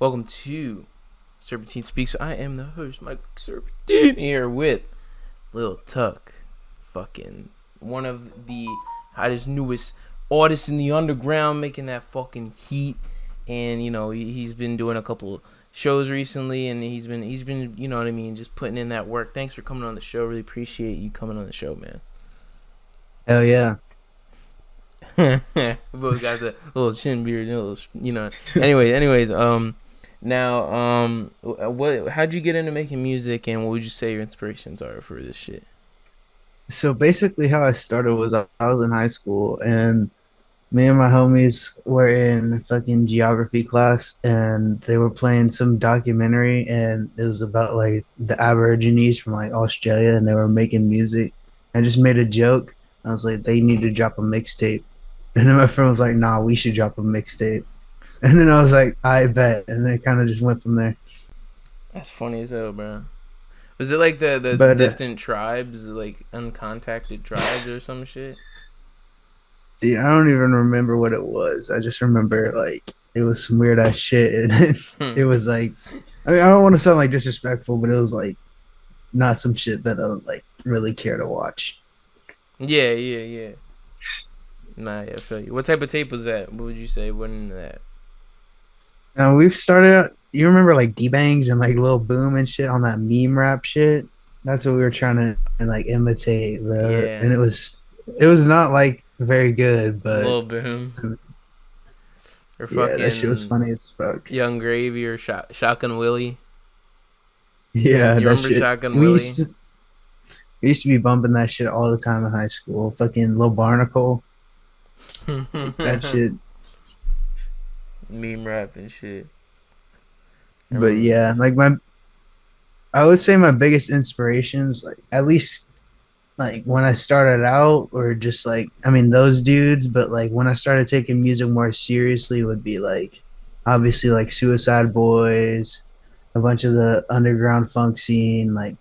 Welcome to Serpentine Speaks. I am the host, Mike Serpentine, here with Lil Tuck, fucking one of the hottest, newest artists in the underground, making that fucking heat. And you know, he's been doing a couple shows recently, and he's been, you know what I mean, just putting in that work. Thanks for coming on the show. Really appreciate you coming on the show, man. Hell yeah. We both got the little chin beard, little, you know. Anyways, how'd you get into making music, and what would you say your inspirations are for this shit? So basically, how I started was I was in high school, and me and my homies were in fucking geography class, and they were playing some documentary, and it was about like the Aborigines from like Australia, and they were making music. I just made a joke. I was like, they need to drop a mixtape, and then my friend was like, nah, we should drop a mixtape. And then I was like, I bet, and then it kind of just went from there. That's funny as hell, bro. Was it like the But distant tribes, like uncontacted tribes or some shit? Yeah, I don't even remember what it was. I just remember like it was some weird ass shit. And it was like, I mean, I don't want to sound like disrespectful, but it was like not some shit that I would like really care to watch. Yeah. Nah, yeah, I feel you. What type of tape was that? What would you say went into that? Now we've started out. You remember like D Bangs and like Lil Boom and shit on that meme rap shit? That's what we were trying to like imitate, bro. Yeah, And it was not like very good, but Lil Boom or yeah, that shit was fucking funny as fuck. Young Gravy or Shotgun Willie. Yeah, You that remember shit. Shotgun We Willie? used to we used to be bumping that shit all the time in high school. Fucking Lil Barnacle, that shit. Meme rap and shit. I But remember. yeah, like I would say my biggest inspirations, like at least like when I started out, or just like I mean those dudes, but like when I started taking music more seriously, would be like obviously like Suicide Boys, a bunch of the underground funk scene, like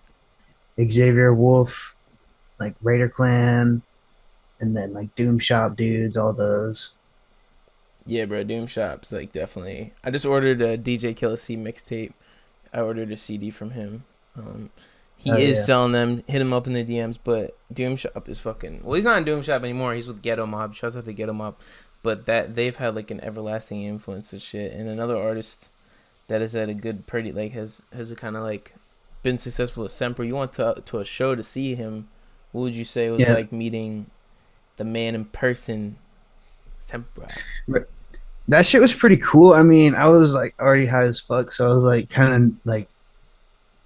Xavier Wolf, like Raider Clan, and then like Doom Shop dudes, all those. Yeah, bro, Doom Shop's like definitely. I just ordered a DJ Killer C mixtape. I ordered a CD from him. Um, Oh he is yeah, selling them. Hit him up in the DMs. But Doom Shop is fucking. Well, he's not in Doom Shop anymore. He's with Ghetto Mob. Shouts out to Ghetto Mob. But that they've had like an everlasting influence and shit. And another artist that has had a good, pretty like has kind of like been successful at Semper. You went to a show to see him. What would you say was yeah. like meeting the man in person, Semper? That shit was pretty cool. I mean, I was like already high as fuck, so I was like kind of like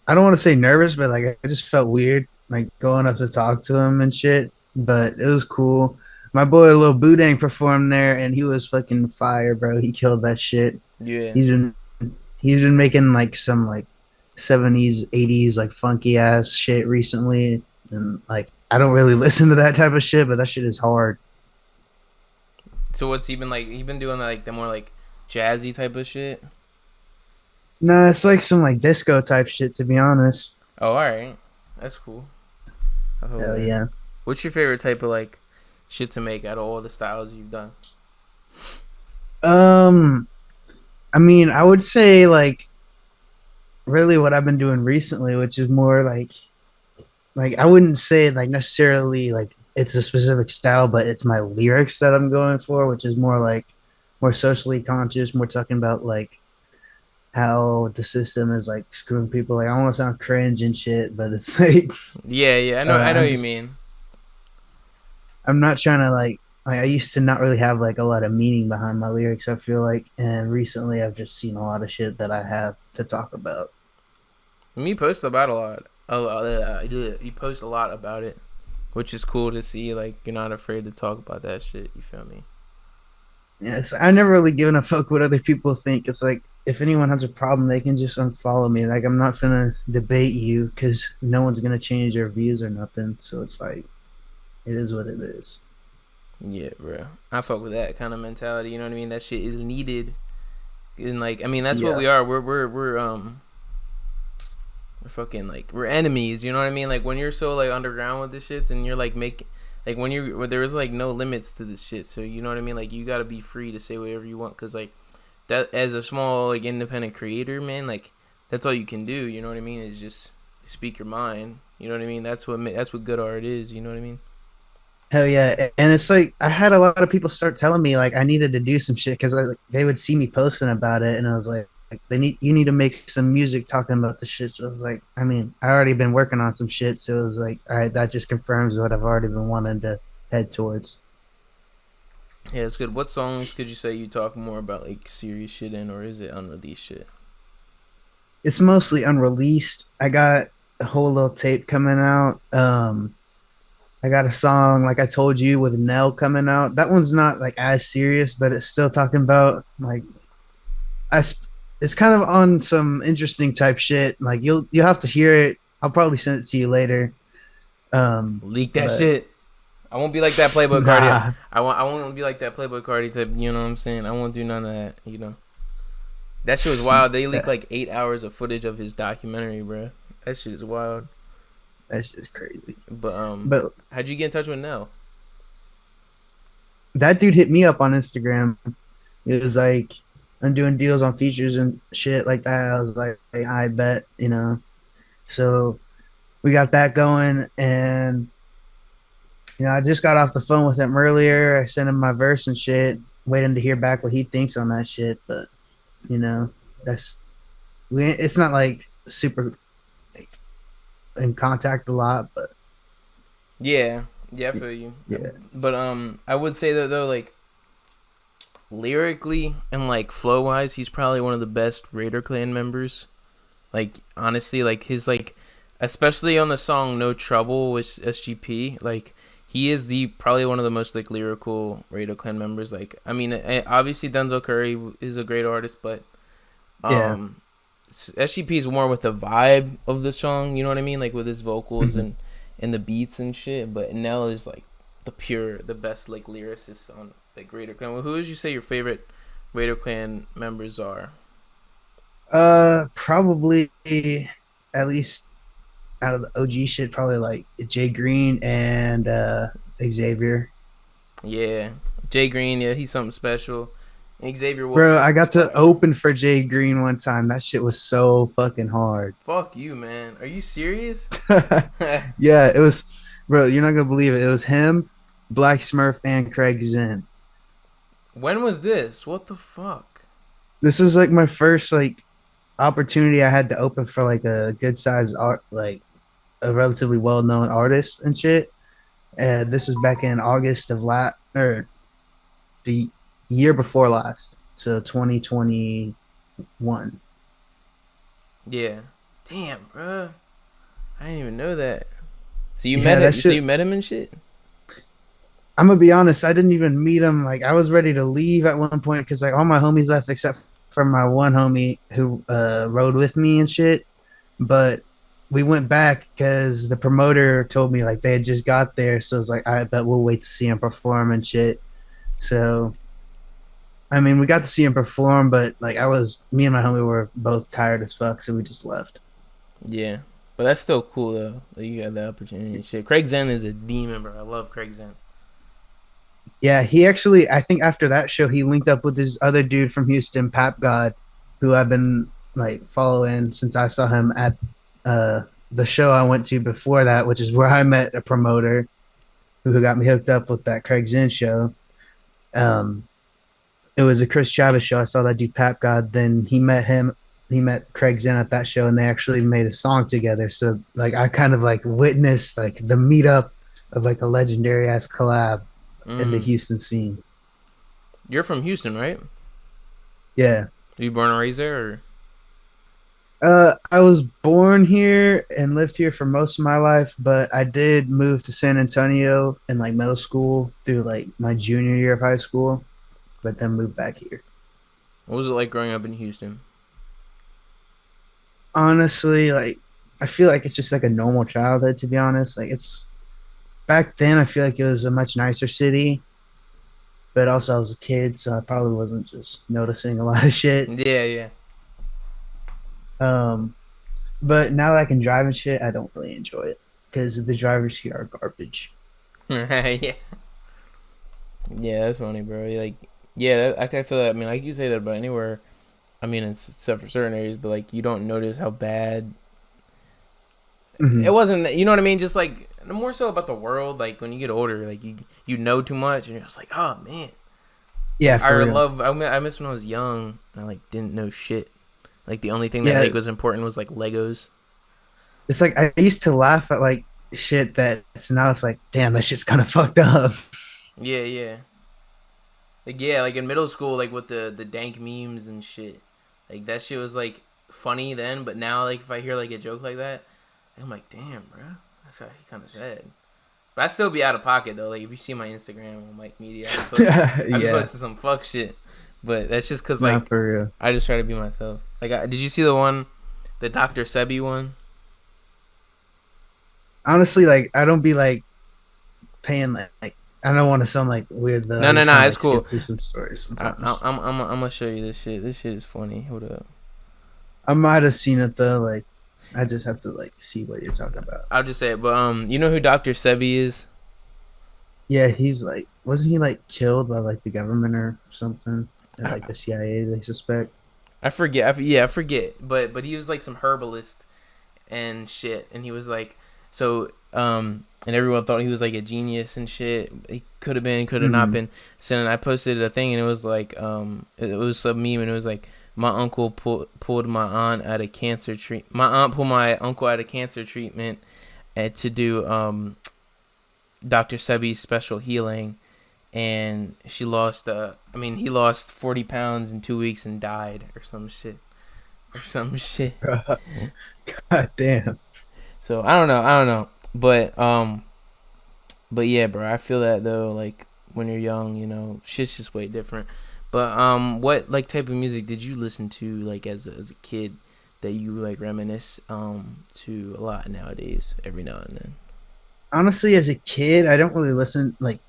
I don't want to say nervous, but like I just felt weird like going up to talk to him and shit. But it was cool. My boy Lil Boudang performed there, and he was fucking fire, bro. He killed that shit. Yeah. He's been he's been making like some like 70s, 80s like funky ass shit recently, and like I don't really listen to that type of shit, but that shit is hard. So what's he been like? He been doing like the more like jazzy type of shit. No, it's like some like disco type shit, to be honest. Oh, all right, that's cool. I hope Hell that. yeah. What's your favorite type of like shit to make out of all the styles you've done? Um, I mean, I would say like really what I've been doing recently, which is more like I wouldn't say like necessarily like it's a specific style, but it's my lyrics that I'm going for, which is more like more socially conscious, more talking about like how the system is like screwing people. Like I don't want to sound cringe and shit, but it's like Yeah. I know I'm what you just mean. I'm not trying to like I used to not really have like a lot of meaning behind my lyrics, I feel like, and recently I've just seen a lot of shit that I have to talk about. Me post about a lot. You post a lot about it, which is cool to see. Like you're not afraid to talk about that shit. You feel me? Yeah, it's I never really given a fuck what other people think. It's like if anyone has a problem, they can just unfollow me. Like I'm not gonna debate you because no one's gonna change their views or nothing. So it's like it is what it is. Yeah, bro. I fuck with that kind of mentality. You know what I mean? That shit is needed. And like, I mean, that's what Yeah, we are. We're fucking like we're enemies. You know what I mean? Like when you're so like underground with this shits, and you're like making like when there is like no limits to this shit. So you know what I mean? Like you gotta be free to say whatever you want, cause like that as a small like independent creator, man, like that's all you can do. You know what I mean? Is just speak your mind. You know what I mean? That's what good art is. You know what I mean? Hell yeah. And it's like I had a lot of people start telling me like I needed to do some shit because like, they would see me posting about it, and I was like they need you need to make some music talking about the shit. So I was like, I mean, I already been working on some shit, so it was like, all right, that just confirms what I've already been wanting to head towards. Yeah, it's good. What songs could you say you talk more about like serious shit in, or is it unreleased shit? It's mostly unreleased. I got a whole little tape coming out. I got a song like I told you with Nell coming out. That one's not like as serious, but it's still talking about like I. It's kind of on some interesting type shit. Like you'll have to hear it. I'll probably send it to you later. Leak that But shit. I won't be like that Playboy Cardi. nah, I won't be like that Playboy Cardi type. You know what I'm saying? I won't do none of that. You know. That shit was wild. They leaked like 8 hours of footage of his documentary, bro. That shit is wild. that's just crazy. But But how'd you get in touch with Nell? that dude hit me up on Instagram. It was like I'm doing deals on features and shit like that. I was like, hey, I bet, you know. So we got that going, and I just got off the phone with him earlier. I sent him my verse and shit, waiting to hear back what he thinks on that shit. But you know, that's we. It's not like super like, in contact a lot, but Yeah, yeah, I feel you. yeah. But I would say that though, like lyrically and like flow wise, he's probably one of the best Raider Clan members. Like honestly, like his like, especially on the song "No Trouble" with SGP, like he is the probably one of the most like lyrical Raider Clan members. Like I mean, obviously Denzel Curry is a great artist, but Yeah. um, SGP is more with the vibe of the song. You know what I mean? Like with his vocals Mhm. and the beats and shit. But Nell is like the best like lyricist on like Raider Clan. Well, who would you say your favorite Raider Clan members are? Probably at least out of the OG shit, probably like Jay Green and Xavier. Yeah, Jay Green. Yeah, he's something special. And Xavier Bro, Wolford I is got to fire. open for Jay Green one time. That shit was so fucking hard. Fuck you, man. Are you serious? Yeah, it was, bro. You're not gonna believe it. It was him, Black Smurf, and Craig Zen. When was this? What the fuck? This was like my first like opportunity I had to open for like a good sized art, like a relatively well known artist and shit. And this was back in August of last or the year before last, so 2021. Yeah. Damn, bro. I didn't even know that. So you met Yeah, that it. So shit. you met him and shit. I'm gonna be honest. I didn't even meet him. Like I was ready to leave at one point because like all my homies left except for my one homie who rode with me and shit. But we went back because the promoter told me like they had just got there, so it's like I bet we'll wait to see him perform and shit. So I mean, we got to see him perform, but like me and my homie were both tired as fuck, so we just left. Yeah. But that's still cool though. That you got the opportunity and shit. Craig Zen is a demon, bro. I love Craig Zen. Yeah, he actually, I think after that show, he linked up with this other dude from Houston, Pap God, who I've been like following since I saw him at uh, the show I went to before that, which is where I met a promoter who got me hooked up with that Craig Zinn show. Um, it was a Chris Travis show. I saw that dude Pap God. Then he met Craig Zinn at that show, and they actually made a song together. So like I kind of like witnessed like the meetup of like a legendary ass collab in the Mm. Houston scene. You're from Houston, right? Yeah. You born and raised there, or? I was born here and lived here for most of my life, but I did move to San Antonio in like middle school through like my junior year of high school, but then moved back here. What was it like growing up in Houston? Honestly, like I feel like it's just like a normal childhood to be honest. Like it's back then I feel like it was a much nicer city, but also I was a kid, so I probably wasn't just noticing a lot of shit. Yeah, yeah. Um, but now that I can drive and shit, I don't really enjoy it because the drivers here are garbage. Yeah. Yeah, that's funny, bro. Like, Yeah, I kind of feel that. I mean, like you say that about anywhere. I mean, except for certain areas, but like you don't notice how bad it Hmm. wasn't. You know what I mean? Just like more so about the world. Like when you get older, like you know too much, and you're just like, oh man. Yeah, Like for real. I miss when I was young. And I like didn't know shit. Like the only thing that Yeah, like was important was like Legos. it's like I used to laugh at like shit that so now it's like, damn, that shit's kind of fucked up. Yeah, yeah. Like yeah, like in middle school, like with the dank memes and shit. Like that shit was like funny then, but now like if I hear like a joke like that, I'm like, damn, bro, that's actually kind of sad. But I still be out of pocket though. Like if you see my Instagram on Mike Media, I be Yeah, posting some fuck shit. But that's just cause not like for real. I just try to be myself. Like, did you see the one, the Dr. Sebi one? Honestly, like I don't be like paying like I don't want to sound like weird, but No, I no, just no, kind of it's like cool. skip through some stories I, sometimes. I'm gonna show you this shit. This shit is funny. Hold up. I might have seen it though. Like I just have to like see what you're talking about. I'll just say it. But you know who Dr. Sebi is? Yeah, he's like, wasn't he like killed by like the government or something? Or I, like the CIA, they suspect. I forget. Yeah, I forget. But he was like some herbalist and shit, and he was like, so and everyone thought he was like a genius and shit. He could have been, could have not Hmm. been. So then I posted a thing, and it was like it was a meme, and it was like my uncle pulled my aunt out of cancer treat. My aunt pulled my uncle out of cancer treatment, and to do Dr. Sebi's special healing, and she lost. I mean, he lost 40 pounds in 2 weeks and died or some shit or some shit. God damn. So I don't know, but yeah, bro, I feel that though. Like when you're young, you know, shit's just way different. But what like type of music did you listen to like as a kid that you like reminisce to a lot nowadays, every now and then? Honestly, as a kid, I don't really listen like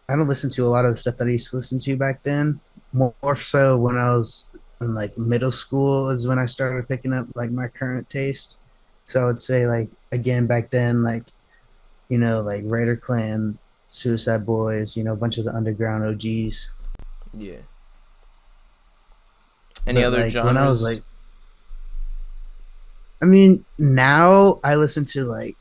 I don't listen to a lot of the stuff that I used to listen to back then. More so when I was in like middle school is when I started picking up like my current taste. So I would say like again back then, like like Raider Clan, Suicide Boys, a bunch of the underground OGs. Yeah. Any But other like when I was genres? like, I mean, now I listen to like,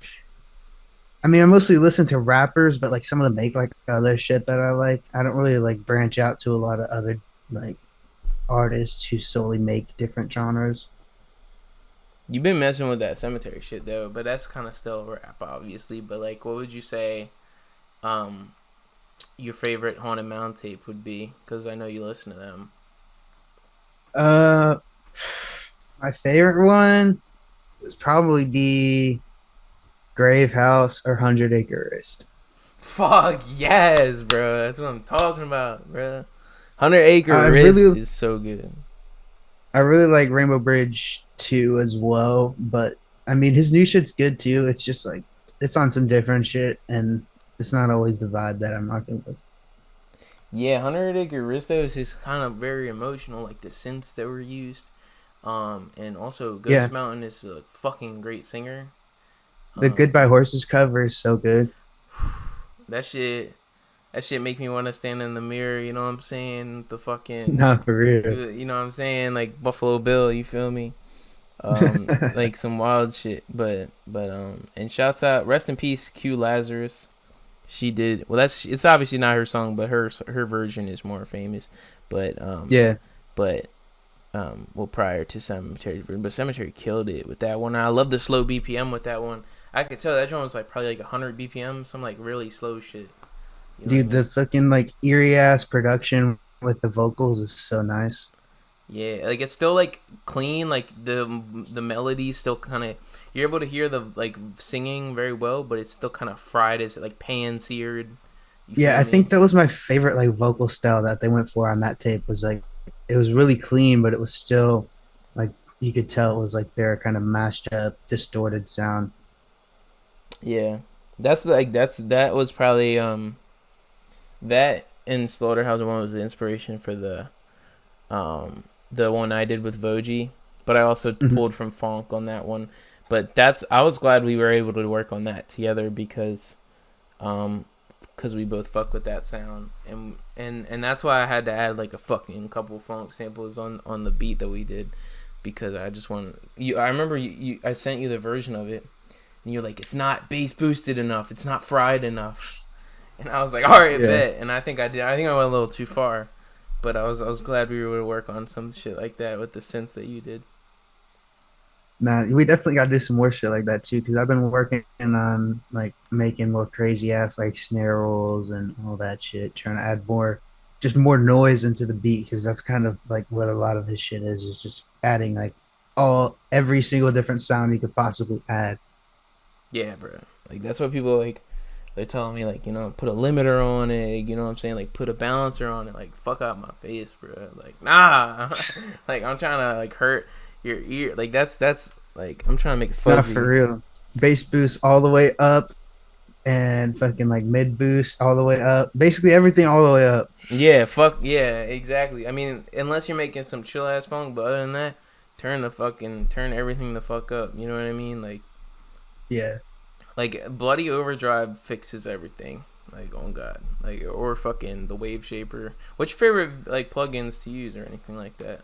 I mean, I mostly listen to rappers, but like some of them make like other shit that I like. I don't really like branch out to a lot of other like artists who solely make different genres. You've been messing with that cemetery shit though, but that's kind of still rap, obviously. But like, what would you say? Um, your favorite Haunted Mountain tape would be? Because I know you listen to them. Uh, my favorite one would probably be Grave House or 100 Acre Rest. Fuck yes, bro. That's what I'm talking about, bro. 100 Acre I Wrist really is so good. I really like Rainbow Bridge 2 as well, but I mean his new shit's good too. It's just like it's on some different shit and it's not always the vibe that I'm rocking with. Yeah, 100 Acre Wrist though is just kind of very emotional, like the synths that were used. And also Ghost Yeah, Mountain is a fucking great singer. the Um, Goodbye Horses cover is so good. that shit, that shit make me want to stand in the mirror. You know what I'm saying? The fucking, Not for real. you know what I'm saying? Like Buffalo Bill. You feel me? Like some wild shit. But and shouts out, rest in peace, Q Lazarus. She did well. That's it's obviously not her song, but her version is more famous. But Yeah. but well, prior to Cemetery's version, but Cemetery killed it with that one. I love the slow BPM with that one. I could tell that one was like probably like 100 BPM, some like really slow shit. You know what I Dude, the mean? fucking like eerie ass production with the vocals is so nice. Yeah, like it's still like clean, like the melody still kind of you're able to hear the like singing very well, but it's still kind of fried as like pan seared. You Yeah, feel I me? think that was my favorite like vocal style that they went for on that tape was like it was really clean, but it was still like you could tell it was like their kind of mashed up, distorted sound. Yeah, that was probably that and Slaughterhouse One was the inspiration for the one I did with Voji, but I also Mhm. pulled from Funk on that one. But I was glad we were able to work on that together because um because we both fuck with that sound, and that's why I had to add like a fucking couple funk samples on the beat that we did, because I just want you. I remember I sent you the version of it, and you're like, it's not bass boosted enough, it's not fried enough, and I was like, all right, bet. And I think I did. I think I went a little too far, but I was glad we were able to work on some shit like that with the synths that you did. Nah, we definitely got to do some more shit like that too, because I've been working on like making more crazy ass like snare rolls and all that shit, trying to add more, just more noise into the beat, because that's kind of like what a lot of his shit is just adding like every single different sound you could possibly add. Yeah, bro. Like that's what people like. They're telling me like, you know, put a limiter on it. You know what I'm saying? Like put a balancer on it. Like fuck out my face, bro. Like nah. Like I'm trying to like hurt your ear. Like that's like I'm trying to make it fuzzy. Not for real. Bass boost all the way up, and fucking like mid boost all the way up. Basically everything all the way up. Yeah, fuck yeah, exactly. I mean, unless you're making some chill ass funk, but other than that, turn everything the fuck up. You know what I mean? Like yeah. Like Bloody Overdrive fixes everything. Like oh god. Like or fucking the Wave Shaper. What's your favorite like plugins to use or anything like that?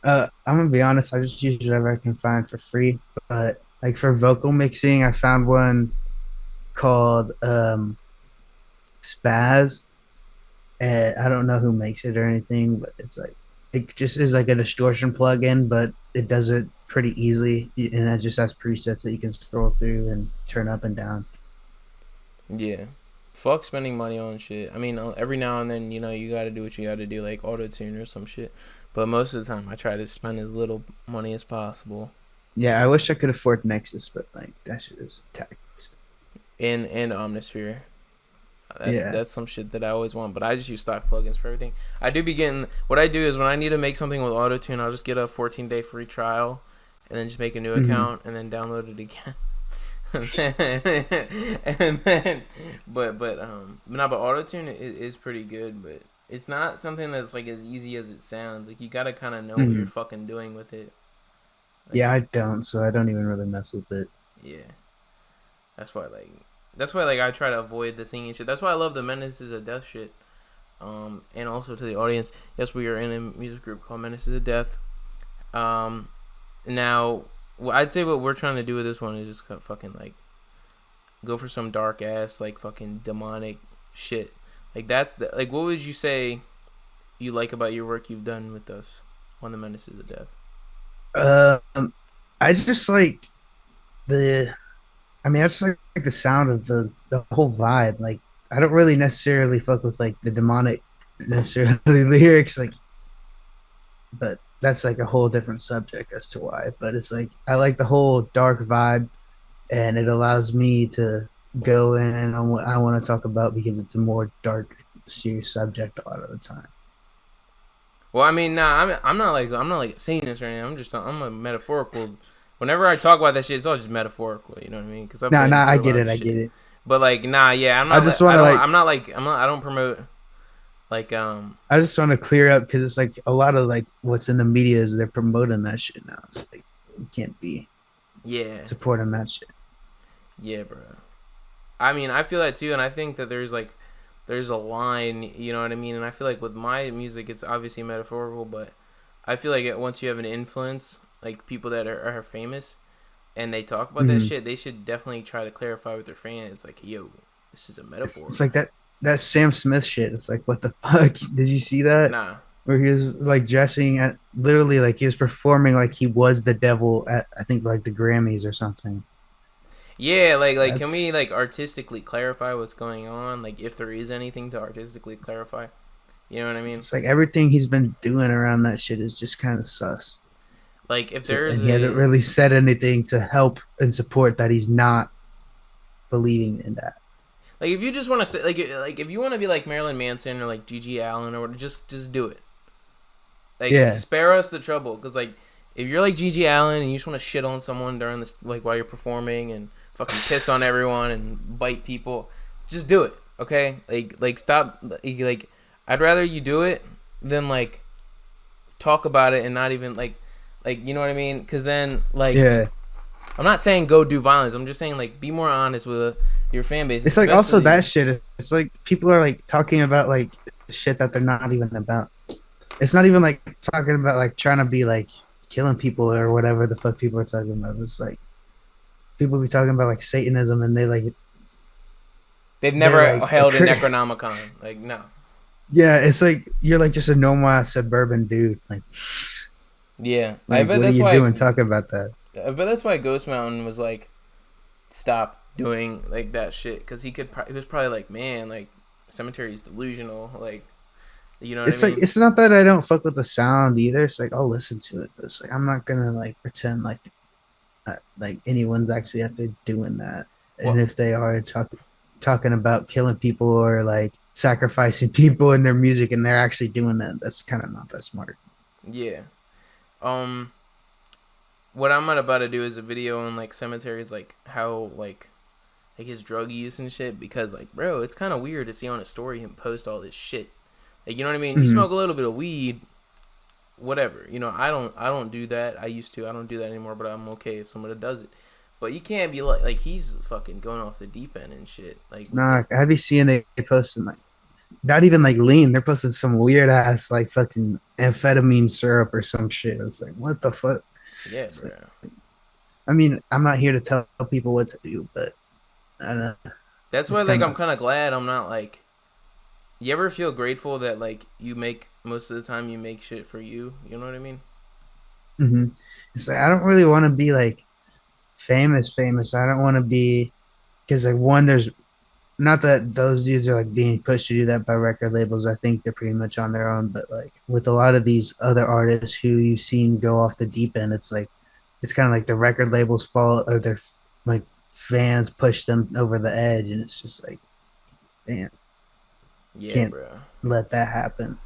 I'm gonna be honest, I just use whatever I can find for free. But like for vocal mixing, I found one called Spaz, and I don't know who makes it or anything, but it's like it just is like a distortion plugin, but it does it pretty easily, and it just has presets that you can scroll through and turn up and down. Yeah. Fuck spending money on shit. I mean, every now and then, you know, you gotta do what you gotta do, like auto-tune or some shit. But most of the time, I try to spend as little money as possible. Yeah, I wish I could afford Nexus, but like that shit is taxed. And Omnisphere. That's some shit that I always want, but I just use stock plugins for everything. I do be getting, what I do is when I need to make something with auto-tune, I'll just get a 14-day free trial and then just make a new account and then download it again. But auto-tune is pretty good, but it's not something that's like as easy as it sounds. Like you gotta kind of know what you're fucking doing with it. Like, yeah, I don't, so I don't even really mess with it. Yeah, that's why like I try to avoid the singing shit. That's why I love the Menaces of Death shit. And also to the audience, yes, we are in a music group called Menaces of Death. Now, I'd say what we're trying to do with this one is just fucking like go for some dark ass like fucking demonic shit. Like that's like what would you say you like about your work you've done with us on the Menaces of Death? I just like I mean, that's like the sound of the whole vibe. Like, I don't really necessarily fuck with like the demonic necessarily lyrics, like, but that's like a whole different subject as to why. But it's like I like the whole dark vibe, and it allows me to go in on what I want to talk about because it's a more dark, serious subject a lot of the time. Well, I mean, nah, I'm not like saying this or anything. I'm a metaphorical. Whenever I talk about that shit, it's all just metaphorical. You know what I mean? Because I get it. I get it. But like, nah, yeah, I'm not. I just want to like. I don't promote. Like, I just want to clear up because it's like a lot of like what's in the media is they're promoting that shit now. It's like you can't be. Yeah. Supporting that shit. Yeah, bro. I mean, I feel that too, and I think that there's a line. You know what I mean? And I feel like with my music, it's obviously metaphorical, but I feel like once you have an influence, like people that are famous, and they talk about that shit, they should definitely try to clarify with their fans. It's like, yo, this is a metaphor. It's like that Sam Smith shit. It's like, what the fuck? Did you see that? Nah. Where he was like dressing at literally like he was performing like he was the devil at I think like the Grammys or something. Yeah, like can we like artistically clarify what's going on? Like if there is anything to artistically clarify. You know what I mean? It's like everything he's been doing around that shit is just kind of sus. Like if there's he hasn't really said anything to help and support that he's not believing in that. Like if you just want to say like if you want to be like Marilyn Manson or like Gigi Allen or whatever, just do it. Like spare us the trouble, because like if you're like Gigi Allen and you just want to shit on someone during this like while you're performing and fucking piss on everyone and bite people, just do it, okay? Like stop. Like I'd rather you do it than like talk about it and not even like you know what I mean? Because then like I'm not saying go do violence. I'm just saying like be more honest with your fan base. It's like also Especially, that shit. It's like people are like talking about like shit that they're not even about. It's not even like talking about like trying to be like killing people or whatever the fuck people are talking about. It's like people be talking about like Satanism and they've they're never like held an Necronomicon. Like no. yeah, it's like you're like just a normal ass suburban dude. Yeah, I Like bet what are that's you why. doing talking about that? I bet that's why Ghost Mountain was like, stop doing like that shit because he was probably like, man, like cemetery is delusional. Like, you know what I It's like mean? it's not that I don't fuck with the sound either. It's like I'll listen to it, but it's like I'm not gonna like pretend like anyone's actually out there doing that. And Well, if they are talking about killing people or like sacrificing people in their music and they're actually doing that, that's kind of not that smart. yeah. Um, what I'm about to do is a video on like cemeteries, like how like his drug use and shit. Because like, bro, it's kind of weird to see on a story him post all this shit. Like, you know what I mean? You Mm-hmm. smoke a little bit of weed, whatever. You know, I don't do that. I used to. I don't do that anymore. But I'm okay if someone does it. But you can't be like he's fucking going off the deep end and shit. Like with the Nah, I be seeing they posting like not even like lean. They're posting some weird ass like fucking amphetamine syrup or some shit. It's like what the fuck. yeah, It's like, bro. I mean, I'm not here to tell people what to do, but I don't know. That's why It's like kind I'm of kind of glad I'm not like. You ever feel grateful that like you make most of the time you make shit for you? You know what I mean? hmm it's like I don't really want to be like famous. I don't want to be because like one, there's not that those dudes are like being pushed to do that by record labels. I think they're pretty much on their own. But like with a lot of these other artists who you've seen go off the deep end, it's like it's kind of like the record labels' fault or their like fans push them over the edge, and it's just like, damn, Yeah, can't bro. let that happen.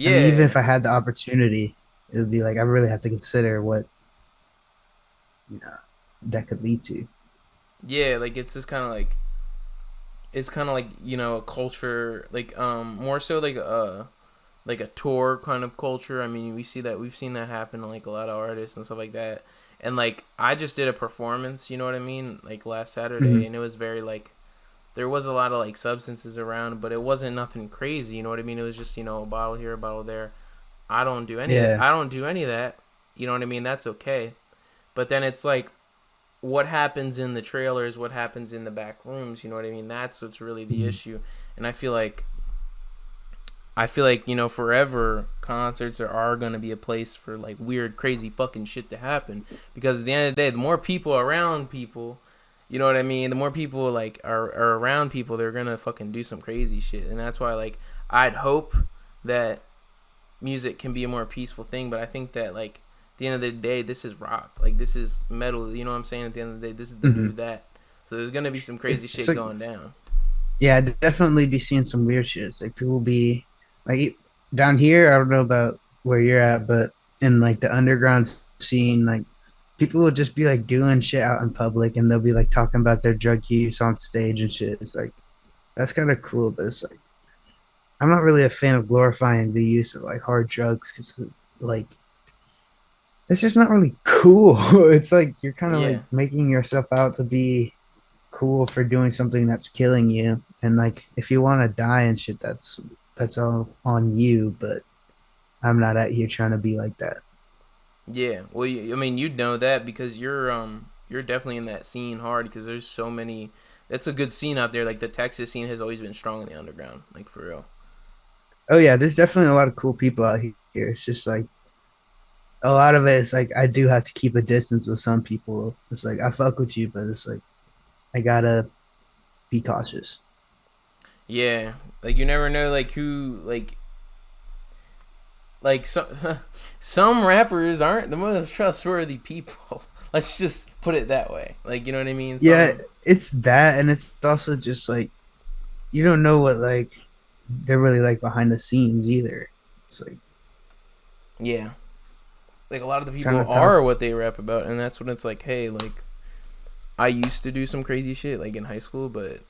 I mean, even if Yeah, I had the opportunity, it would be like I really have to consider what you know that could lead to. yeah. Like it's just kind of like it's kind of like you know a culture like more so like a tour kind of culture. I mean, we've seen that happen to like a lot of artists and stuff like that. And like I just did a performance, you know what I mean, like last Mm-hmm. Saturday, and it was very like there was a lot of like substances around, but it wasn't nothing crazy. You know what I mean? It was just a bottle here, a bottle there. I don't do any of that. Yeah. I don't do any of that. You know what I mean? That's okay. But then it's like what happens in the trailers, what happens in the back rooms. You know what I mean? That's what's really the Mm-hmm. issue. And I feel like forever concerts are gonna be a place for like weird, crazy, fucking shit to happen. Because at the end of the day, the more people around people, you know what I mean. The more people like are around people, they're gonna fucking do some crazy shit. And that's why like I'd hope that music can be a more peaceful thing. But I think that like at the end of the day, this is rock. Like this is metal. You know what I'm saying? At the end of the day, this is the Mm-hmm. new that. So there's gonna be some crazy It's shit like going down. yeah, I'd definitely be seeing some weird shit. It's like people be like down here. I don't know about where you're at, but in like the underground scene, like people will just be like doing shit out in public, and they'll be like talking about their drug use on stage and shit. It's like that's kind of cool, but it's like I'm not really a fan of glorifying the use of like hard drugs because like it's just not really cool. It's like you're kind of like Yeah. making yourself out to be cool for doing something that's killing you. And like if you want to die and shit, that's all on you. But I'm not out here trying to be like that. Yeah, well, I mean, you'd know that because you're definitely in that scene hard because there's so many. That's a good scene out there. Like the Texas scene has always been strong in the underground, like for real. Oh yeah, there's definitely a lot of cool people out here. It's just like a lot of it is like I do have to keep a distance with some people. It's like I fuck with you, but it's like I gotta be cautious. Yeah, like you never know, like who, like some some rappers aren't the most trustworthy people. Let's just put it that way. Like you know what I mean? Yeah, Some, it's that, and it's also just like you don't know what like they're really like behind the scenes either. It's like yeah, like a lot of the kind people of talk. are what they rap about, and that's when it's like, hey, like I used to do some crazy shit like in high school, but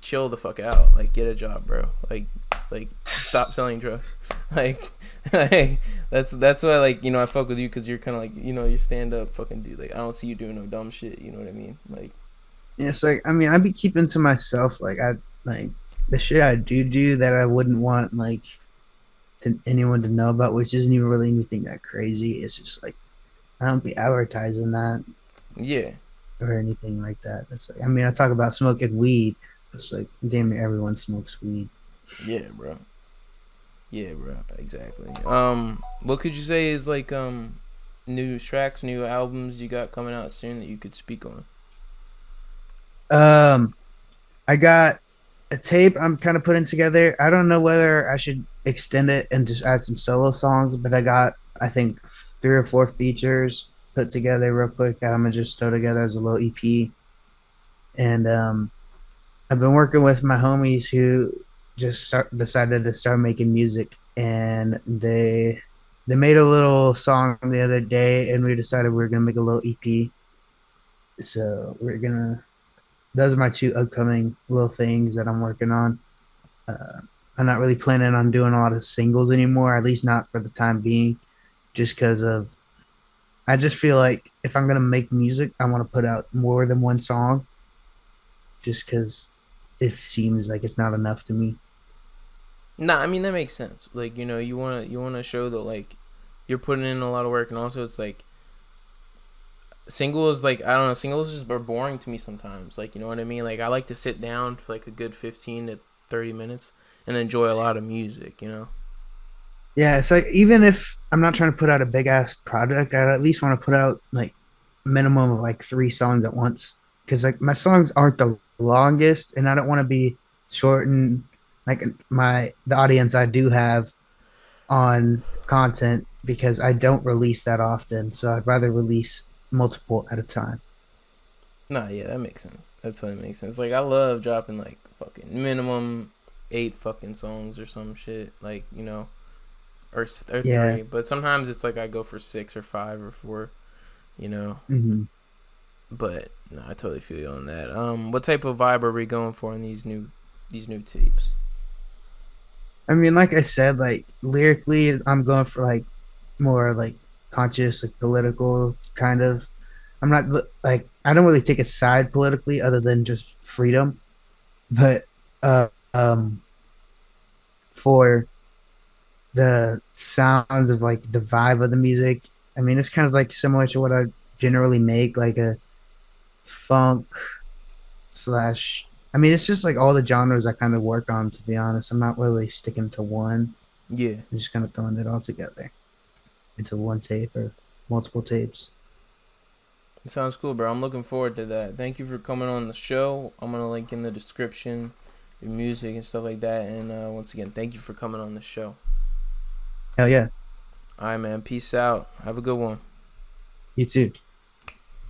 chill the fuck out. Like get a job, bro. Like stop selling drugs. Like, like that's why, like, I fuck with you because you're kind of like, you stand up fucking dude. Like, I don't see you doing no dumb shit. You know what I mean? Like, Yeah, it's like I mean, I'd be keeping to myself. Like I like the shit I do that I wouldn't want like to anyone to know about, which isn't even really anything that crazy. It's just like I don't be advertising that yeah, or anything like that. It's like I mean, I talk about smoking weed. It's like damn near everyone smokes weed. yeah, bro. Yeah, bro. Exactly. What could you say is like new tracks, new albums you got coming out soon that you could speak on? Um, I got a tape I'm kind of putting together. I don't know whether I should extend it and just add some solo songs, but I got I think 3 or 4 features put together real quick that I'm gonna just throw together as a little EP. And I've been working with my homies who decided to start making music, and they made a little song the other day, and we decided we were gonna make a little EP. So we're gonna those are my two upcoming little things that I'm working on. Uh, I'm not really planning on doing a lot of singles anymore, at least not for the time being, just because of I just feel like if I'm gonna make music, I want to put out more than one song, just because it seems like it's not enough to me. Nah, I mean that makes sense. Like, you wanna show that, like, you're putting in a lot of work, and also it's like singles, like, I don't know, singles just are boring to me sometimes. Like, you know what I mean? Like, I like to sit down for like a good 15 to 30 minutes and enjoy a lot of music. Yeah, it's like even if I'm not trying to put out a big ass project, I at least want to put out like minimum of like 3 songs at once. Because like my songs aren't the longest, and I don't want to be short and like the audience I do have on content because I don't release that often. So I'd rather release multiple at a time. Nah, yeah, that makes sense. That's what it makes sense. Like, I love dropping like fucking minimum 8 fucking songs or some shit. Like, or Yeah. three. But sometimes it's like I go for 6 or 5 or 4. You know. Hmm. But no, I totally feel you on that. What type of vibe are we going for in these new tapes? I mean, like I said, like lyrically, I'm going for like more like conscious, like political kind of. I'm not like I don't really take a side politically other than just freedom, but uh, um, for the sounds of like the vibe of the music, I mean, it's kind of like similar to what I generally make, like a funk slash. I mean, it's just like all the genres I kind of work on. To be honest, I'm not really sticking to one. Yeah. I'm just kind of throwing it all together into one tape or multiple tapes. It sounds cool, bro. I'm looking forward to that. Thank you for coming on the show. I'm gonna link in the description your music and stuff like that. And once again, thank you for coming on the show. Hell yeah, All right, man. Peace out. Have a good one. you too.